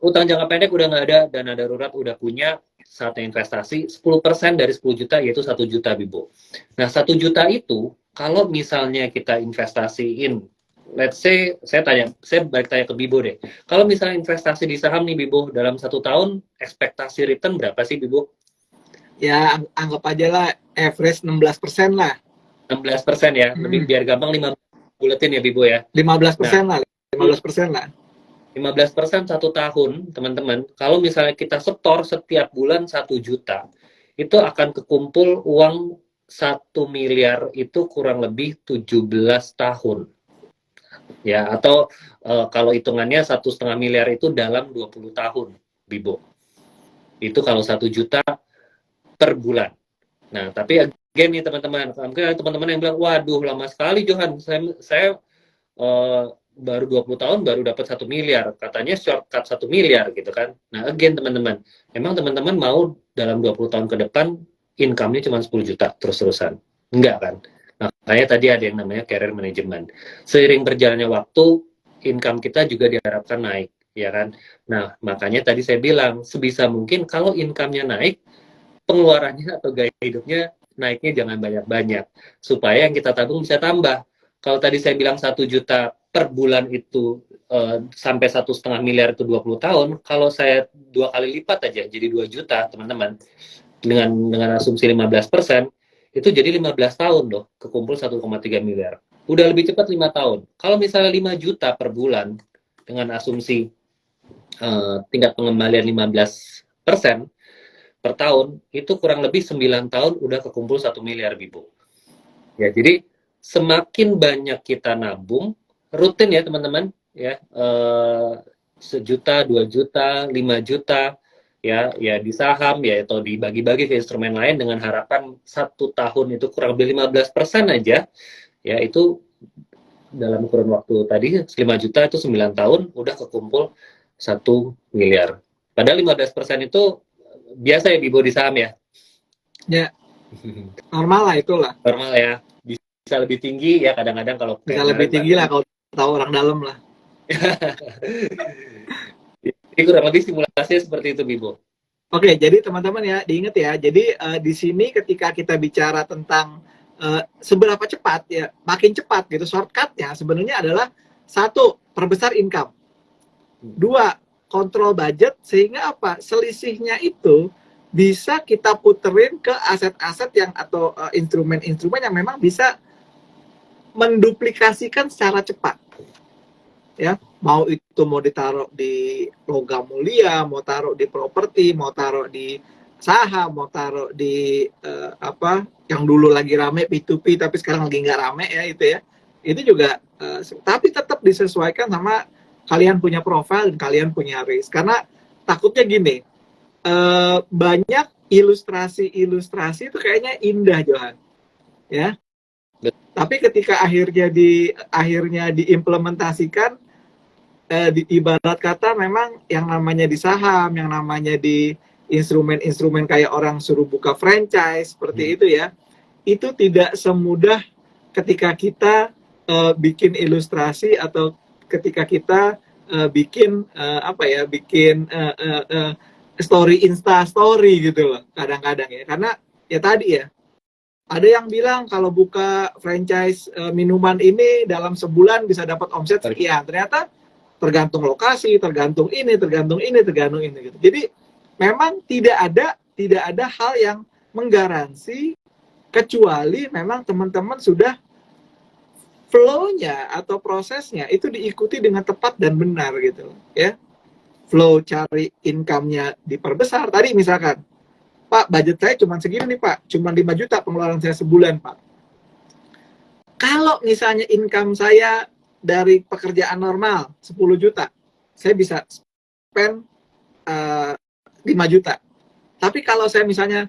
utang jangka pendek udah nggak ada, dana darurat udah punya, saatnya investasi 10% dari 10 juta yaitu 1 juta, Bibo. Nah, 1 juta itu kalau misalnya kita investasiin, let's say saya balik tanya ke Bibo deh. Kalau misalnya investasi di saham nih, Bibo, dalam 1 tahun ekspektasi return berapa sih, Bibo? Ya, anggap aja lah average 16% lah. 16% ya, lebih biar gampang 15 buletin ya, Bibo ya. 15% Nah, lah, 15% lah. 15% 1 tahun, teman-teman. Kalau misalnya kita setor setiap bulan 1 juta, itu akan kekumpul uang 1 miliar itu kurang lebih 17 tahun. Ya, atau kalau hitungannya 1,5 miliar itu dalam 20 tahun, Bibo. Itu kalau 1 juta per bulan. Nah, tapi again nih teman-teman, mungkin ada teman-teman yang bilang, waduh lama sekali Johan, saya baru 20 tahun baru dapat 1 miliar, katanya shortcut 1 miliar gitu kan. Nah, again teman-teman, emang teman-teman mau dalam 20 tahun ke depan income-nya cuma 10 juta terus-terusan? Enggak kan? Nah, kayak tadi ada yang namanya career management. Seiring berjalannya waktu, income kita juga diharapkan naik, ya kan? Nah, makanya tadi saya bilang, sebisa mungkin kalau income-nya naik, pengeluarannya atau gaya hidupnya naiknya jangan banyak-banyak, supaya yang kita tabung bisa tambah. Kalau tadi saya bilang 1 juta per bulan itu sampai 1,5 miliar itu 20 tahun, kalau saya 2 kali lipat aja jadi 2 juta, teman-teman, dengan asumsi 15%, itu jadi 15 tahun loh, kekumpul 1,3 miliar. Udah lebih cepat 5 tahun. Kalau misalnya 5 juta per bulan, dengan asumsi tingkat pengembalian 15% per tahun, itu kurang lebih 9 tahun udah kekumpul 1 miliar, Bibo. Ya, jadi semakin banyak kita nabung, rutin ya teman-teman, ya, 1 juta, 2 juta, 5 juta, ya, ya di saham, ya, atau dibagi-bagi ke instrumen lain dengan harapan 1 tahun itu kurang lebih 15% aja, ya, itu dalam kurun waktu tadi 5 juta itu 9 tahun udah kekumpul 1 miliar. Padahal 15% itu biasa ya, Bibo, di saham ya. Ya, normal lah itulah. Normal ya. Bisa lebih tinggi ya kadang-kadang kalau Bisa kayak lebih kemarin tinggi lah kalau tahu orang dalam lah. Jadi kurang lebih simulasinya seperti itu, Bibo. Oke, jadi teman-teman ya, diingat ya. Jadi di sini ketika kita bicara tentang seberapa cepat ya, makin cepat gitu, shortcutnya sebenarnya adalah satu, perbesar income. Dua, kontrol budget sehingga apa? Selisihnya itu bisa kita puterin ke aset-aset yang atau instrumen-instrumen yang memang bisa menduplikasikan secara cepat. Ya, mau itu mau ditaruh di logam mulia, mau taruh di properti, mau taruh di saham, mau taruh di apa yang dulu lagi rame P2P tapi sekarang lagi nggak rame ya itu ya. Itu juga tapi tetap disesuaikan sama kalian punya profil dan kalian punya risk. Karena takutnya gini, banyak ilustrasi itu kayaknya indah, Johan. Ya. Tapi ketika akhirnya diimplementasikan, ibarat kata memang yang namanya di saham, yang namanya di instrumen-instrumen kayak orang suruh buka franchise seperti itu ya, itu tidak semudah ketika kita bikin ilustrasi atau ketika kita bikin story Insta story gitu loh kadang-kadang ya, karena ya tadi ya ada yang bilang kalau buka franchise minuman ini dalam sebulan bisa dapat omset sekian, ternyata tergantung lokasi, tergantung ini gitu. Jadi memang tidak ada hal yang menggaransi kecuali memang teman-teman sudah flow-nya atau prosesnya itu diikuti dengan tepat dan benar gitu ya. Flow cari income-nya diperbesar. Tadi misalkan, Pak, budget saya cuma segini nih, Pak. Cuma 5 juta pengeluaran saya sebulan, Pak. Kalau misalnya income saya dari pekerjaan normal 10 juta, saya bisa spend 5 juta. Tapi kalau saya misalnya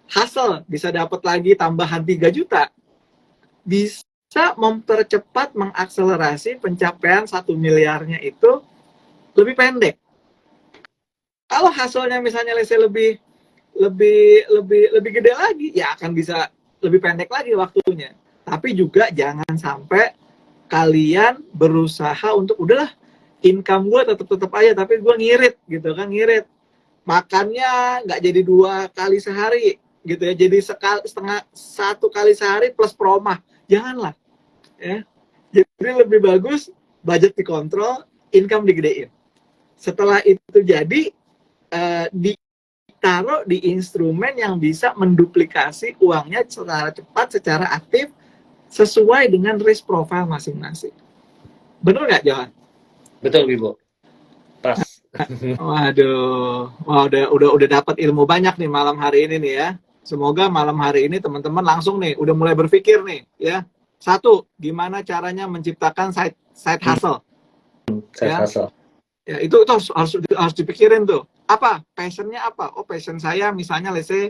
hustle bisa dapat lagi tambahan 3 juta, bisa mempercepat, mengakselerasi pencapaian 1 miliarnya itu lebih pendek. Kalau hasilnya misalnya lebih gede lagi, ya akan bisa lebih pendek lagi waktunya. Tapi juga jangan sampai kalian berusaha untuk udahlah income gue tetap aja, tapi gue ngirit gitu kan, ngirit. Makannya nggak jadi 2 kali sehari gitu ya, jadi setengah 1 kali sehari plus promah. Janganlah ya. Jadi lebih bagus budget dikontrol, income digedein. Setelah itu jadi ditaruh di instrumen yang bisa menduplikasi uangnya secara cepat, secara aktif, sesuai dengan risk profile masing-masing. Bener nggak, Johan? Betul, Bibo. Pas. Waduh, wah, udah dapat ilmu banyak nih malam hari ini nih ya. Semoga malam hari ini teman-teman langsung nih udah mulai berpikir nih ya. Satu, gimana caranya menciptakan side hustle? Saya hustle. Ya, itu harus dipikirin tuh. Apa passionnya apa? Oh, passion saya misalnya let's say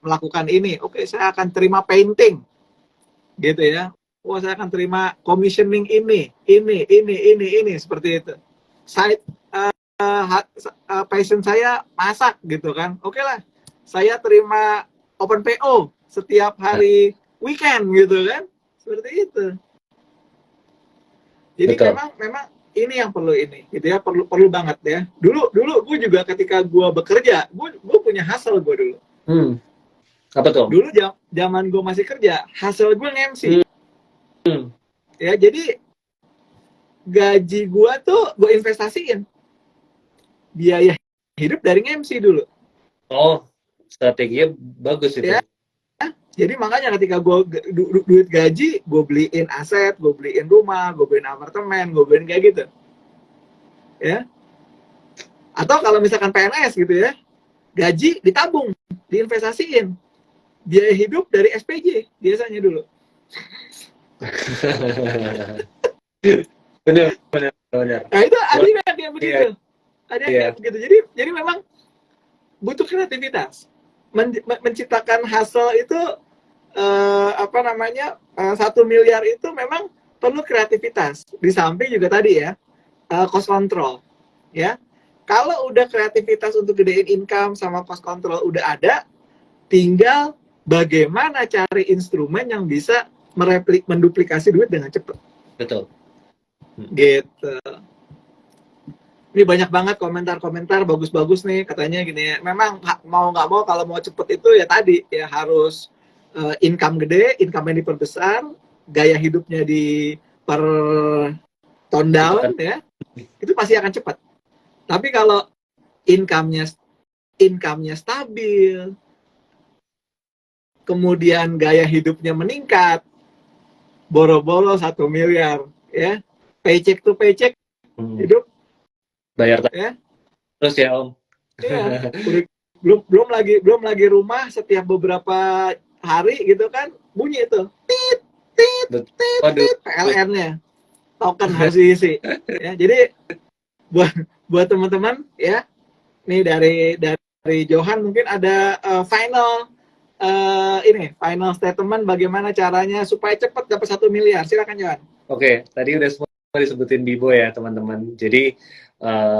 melakukan ini. Oke, saya akan terima painting, gitu ya. Oh, saya akan terima commissioning ini seperti itu. Side passion saya masak gitu kan. Oke lah, saya terima open PO setiap hari weekend gitu kan. Seperti itu. Jadi Betul. memang ini yang perlu ini gitu ya, perlu banget ya. Dulu gue juga ketika gue bekerja, gue punya hustle gue dulu. Apa tuh? Dulu zaman gue masih kerja, hustle gue nge-MC. Ya, jadi gaji gue tuh gue investasiin biaya hidup dari nge-MC dulu. Oh, strateginya bagus itu. Ya, jadi makanya ketika gue duit gaji, gue beliin aset, gue beliin rumah, gue beliin apartemen, gue beliin kayak gitu. Ya. Atau kalau misalkan PNS gitu ya, gaji ditabung, diinvestasiin. Biaya hidup dari SPJ biasanya dulu. benar. Nah, itu ada yang kayak begitu. Ada yang kayak begitu. Jadi memang butuh kreativitas. Menciptakan hustle itu 1 miliar itu memang perlu kreativitas. Di samping juga tadi ya, cost control. Ya. Kalau udah kreativitas untuk gedein income sama cost control udah ada, tinggal bagaimana cari instrumen yang bisa menduplikasi duit dengan cepat. Betul. Gitu. Ini banyak banget komentar-komentar bagus-bagus nih, katanya gini ya. Memang mau nggak mau kalau mau cepet itu ya tadi ya harus income gede, income yang diperbesar, gaya hidupnya di per tone down ya, itu pasti akan cepat. Tapi kalau income-nya stabil, kemudian gaya hidupnya meningkat, boro-boro 1 miliar ya, paycheck to paycheck hidup bayar ya. Terus ya Om. Ya, belum lagi rumah setiap beberapa hari gitu kan bunyi itu tit PLN-nya, token harus diisi ya. Jadi buat teman-teman ya, nih dari Johan mungkin ada final statement bagaimana caranya supaya cepat dapat 1 miliar. Silakan Johan. Oke, tadi udah semua disebutin Bibo ya teman-teman. Jadi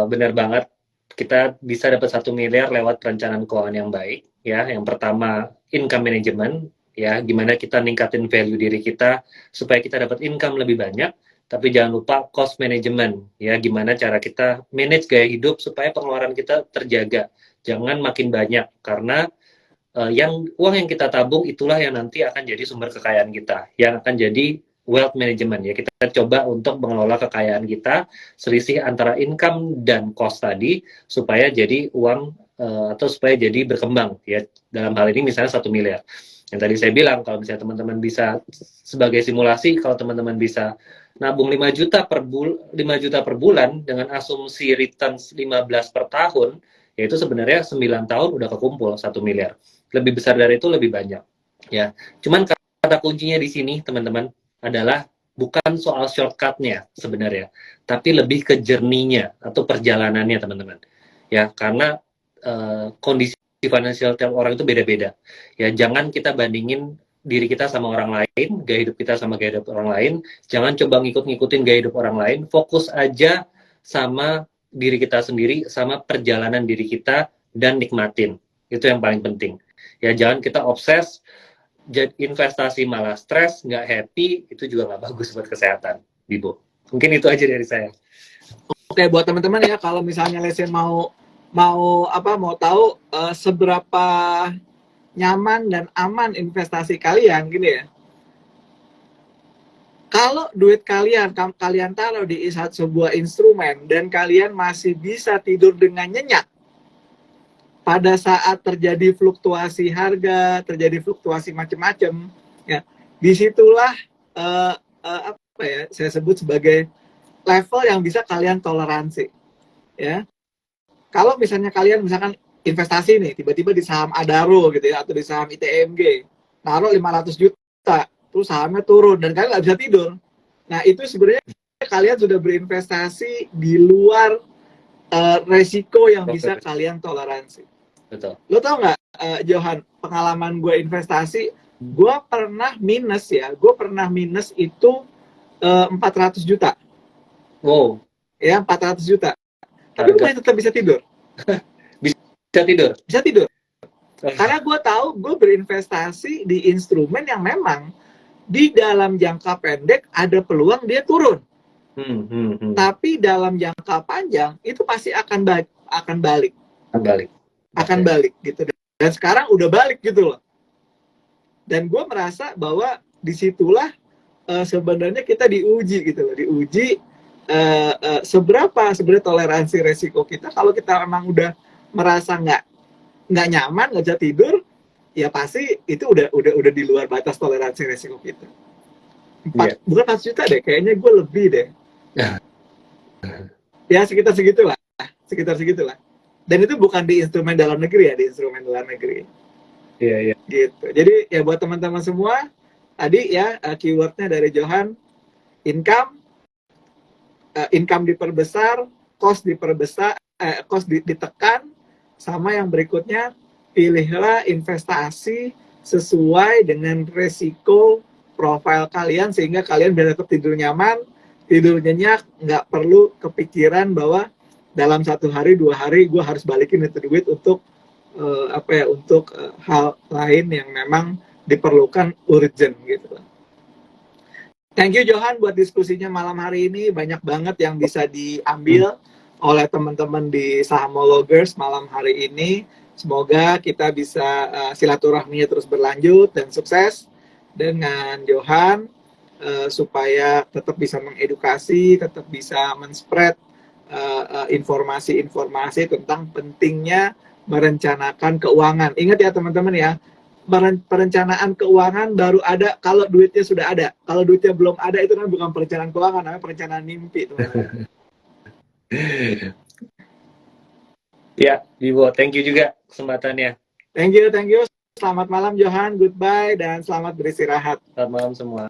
benar banget, kita bisa dapat 1 miliar lewat perencanaan keuangan yang baik ya. Yang pertama income management ya, gimana kita ningkatin value diri kita supaya kita dapat income lebih banyak. Tapi jangan lupa cost management ya, gimana cara kita manage gaya hidup supaya pengeluaran kita terjaga. Jangan makin banyak, karena uang yang kita tabung itulah yang nanti akan jadi sumber kekayaan kita, yang akan jadi wealth management ya. Kita coba untuk mengelola kekayaan kita, selisih antara income dan cost tadi, supaya jadi uang atau supaya jadi berkembang ya. Dalam hal ini misalnya 1 miliar. Yang tadi saya bilang, kalau misalnya teman-teman bisa sebagai simulasi, kalau teman-teman bisa nabung 5 juta per bulan dengan asumsi returns 15 per tahun, yaitu sebenarnya 9 tahun udah kekumpul 1 miliar. Lebih besar dari itu lebih banyak ya. Cuman kata kuncinya di sini teman-teman adalah bukan soal shortcutnya sebenarnya, tapi lebih ke journey-nya atau perjalanannya teman-teman ya. Karena kondisi finansial tiap orang itu beda-beda ya. Jangan kita bandingin diri kita sama orang lain, gaya hidup kita sama gaya hidup orang lain. Jangan coba ngikutin gaya hidup orang lain. Fokus aja sama diri kita sendiri, sama perjalanan diri kita, dan nikmatin. Itu yang paling penting ya. Jangan kita obses investasi malah stres, nggak happy, itu juga nggak bagus buat kesehatan, Bibo. Mungkin itu aja dari saya. Oke, buat teman-teman ya, kalau misalnya lesen mau mau tahu seberapa nyaman dan aman investasi kalian gini ya. Kalau duit kalian taruh di sebuah instrumen dan kalian masih bisa tidur dengan nyenyak pada saat terjadi fluktuasi harga, terjadi fluktuasi macam-macam, ya, disitulah apa ya saya sebut sebagai level yang bisa kalian toleransi, ya. Kalau misalnya kalian misalkan investasi nih, tiba-tiba di saham Adaro gitu ya, atau di saham ITMG, naruh 500 juta, terus sahamnya turun, dan kalian nggak bisa tidur. Nah, itu sebenarnya kalian sudah berinvestasi di luar resiko yang bisa kalian toleransi. Betul. Lo tau nggak, Johan, pengalaman gue investasi, gue pernah minus itu 400 juta. Wow. Ya, 400 juta. Tapi gue tetap bisa tidur. Bisa tidur. Karena gue tahu gue berinvestasi di instrumen yang memang di dalam jangka pendek ada peluang dia turun. Tapi dalam jangka panjang itu pasti akan balik. Akan balik gitu. Dan sekarang udah balik gitu loh. Dan gue merasa bahwa disitulah sebenarnya kita diuji gitu loh. Diuji seberapa sebenarnya toleransi resiko kita. Kalau kita memang udah merasa nggak nyaman, nggak bisa tidur, ya pasti itu udah di luar batas toleransi resiko kita. Bukan 4 juta deh, kayaknya gue lebih deh. Ya sekitar segitulah. Dan itu bukan di instrumen dalam negeri ya, di instrumen luar negeri. Iya. Gitu. Jadi ya buat teman-teman semua, tadi ya keywordnya dari Johan, income diperbesar, cost diperbesar, cost ditekan, sama yang berikutnya, pilihlah investasi sesuai dengan resiko profil kalian sehingga kalian bisa tetap tidur nyaman, tidur nyenyak, nggak perlu kepikiran bahwa dalam 1 hari 2 hari gue harus balikin itu duit untuk untuk hal lain yang memang diperlukan urgent gitu. Thank you Johan buat diskusinya malam hari ini, banyak banget yang bisa diambil oleh teman-teman di Sahamologers malam hari ini. Semoga kita bisa silaturahminya terus berlanjut dan sukses dengan Johan supaya tetap bisa mengedukasi, tetap bisa men-spread informasi-informasi tentang pentingnya merencanakan keuangan. Ingat ya teman-teman ya, perencanaan keuangan baru ada kalau duitnya sudah ada. Kalau duitnya belum ada itu namanya bukan perencanaan keuangan, namanya perencanaan mimpi, teman-teman. Ya, Bibo, thank you juga kesempatannya. Thank you. Selamat malam Johan, goodbye dan selamat beristirahat. Selamat malam semua.